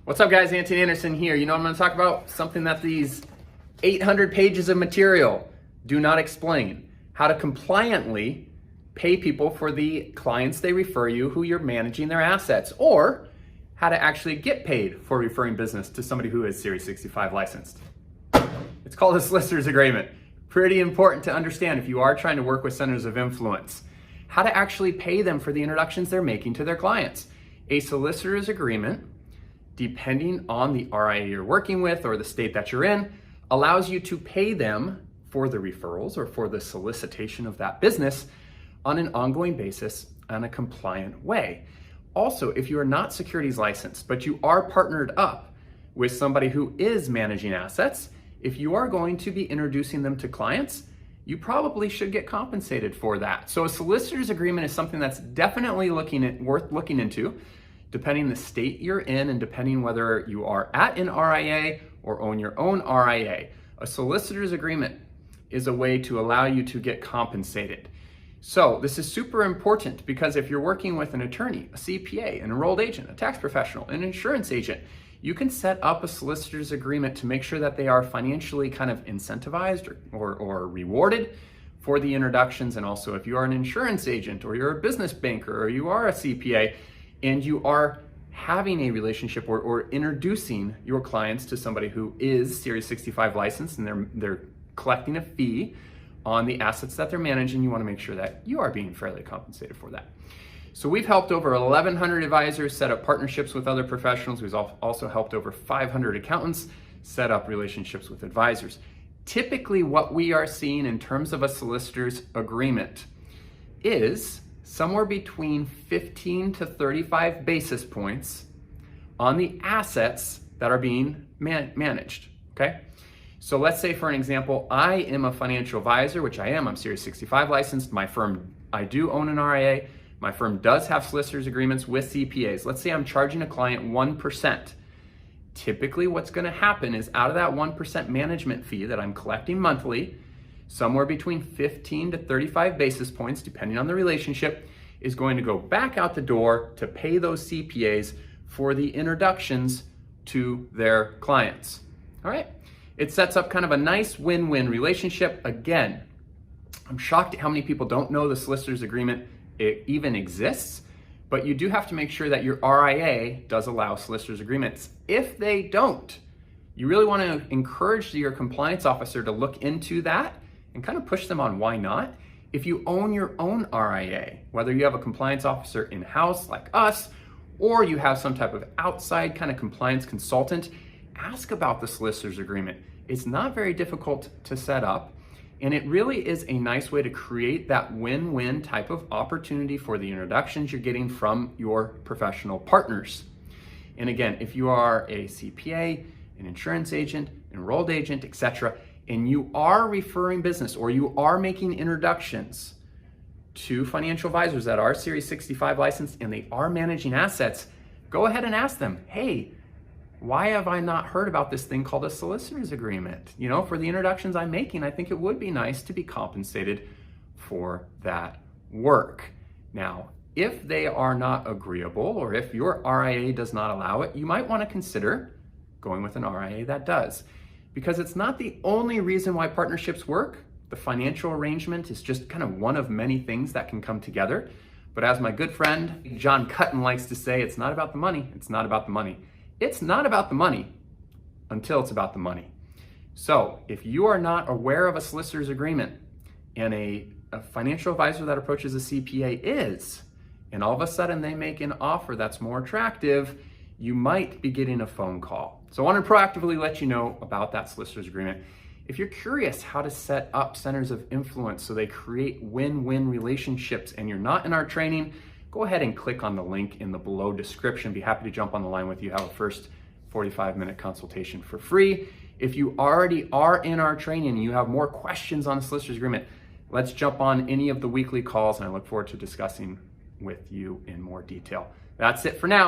What's up, guys? Anthony Anderson here. You know, I'm going to talk about something that these 800 pages of material do not explain. How to compliantly pay people for the clients they refer you who you're managing their assets, or how to actually get paid for referring business to somebody who is Series 65 licensed. It's called a solicitor's agreement. Pretty important to understand if you are trying to work with centers of influence. How to actually pay them for the introductions they're making to their clients. A solicitor's agreement, depending on the RIA you're working with or the state that you're in, allows you to pay them for the referrals or for the solicitation of that business on an ongoing basis in a compliant way. Also, if you are not securities licensed, but you are partnered up with somebody who is managing assets, if you are going to be introducing them to clients, you probably should get compensated for that. So a solicitor's agreement is something that's definitely worth looking into, depending the state you're in and depending whether you are at an RIA or own your own RIA. A solicitor's agreement is a way to allow you to get compensated. So this is super important because if you're working with an attorney, a CPA, an enrolled agent, a tax professional, an insurance agent, you can set up a solicitor's agreement to make sure that they are financially kind of incentivized or rewarded for the introductions. And also if you are an insurance agent or you're a business banker or you are a CPA and you are having a relationship or introducing your clients to somebody who is Series 65 licensed and they're collecting a fee on the assets that they're managing, you want to make sure that you are being fairly compensated for that. So we've helped over 1,100 advisors set up partnerships with other professionals. We've also helped over 500 accountants set up relationships with advisors. Typically what we are seeing in terms of a solicitor's agreement is somewhere between 15 to 35 basis points on the assets that are being managed, okay? So let's say, for an example, I am a financial advisor, which I am. I'm Series 65 licensed. My firm, I do own an RIA. My firm does have solicitor's agreements with CPAs. Let's say I'm charging a client 1%. Typically what's going to happen is out of that 1% management fee that I'm collecting monthly, somewhere between 15 to 35 basis points, depending on the relationship, is going to go back out the door to pay those CPAs for the introductions to their clients. All right? It sets up kind of a nice win-win relationship. Again, I'm shocked at how many people don't know the solicitor's agreement even exists, but you do have to make sure that your RIA does allow solicitor's agreements. If they don't, you really want to encourage your compliance officer to look into that and kind of push them on why not. If you own your own RIA, whether you have a compliance officer in-house like us, or you have some type of outside kind of compliance consultant, ask about the solicitor's agreement. It's not very difficult to set up, and it really is a nice way to create that win-win type of opportunity for the introductions you're getting from your professional partners. And again, if you are a CPA, an insurance agent, enrolled agent, etc., and you are referring business or you are making introductions to financial advisors that are Series 65 licensed and they are managing assets, go ahead and ask them, hey, why have I not heard about this thing called a solicitor's agreement? You know, for the introductions I'm making, I think it would be nice to be compensated for that work. Now, if they are not agreeable or if your RIA does not allow it, you might want to consider going with an RIA that does. Because it's not the only reason why partnerships work. The financial arrangement is just kind of one of many things that can come together. But as my good friend John Cutton likes to say, it's not about the money. It's not about the money. It's not about the money until it's about the money. So if you are not aware of a solicitor's agreement and a financial advisor that approaches a CPA is, and all of a sudden they make an offer that's more attractive, you might be getting a phone call. So I want to proactively let you know about that solicitor's agreement. If you're curious how to set up centers of influence so they create win-win relationships and you're not in our training, go ahead and click on the link in the below description. Be happy to jump on the line with you, have a first 45-minute consultation for free. If you already are in our training and you have more questions on the solicitor's agreement, let's jump on any of the weekly calls and I look forward to discussing with you in more detail. That's it for now.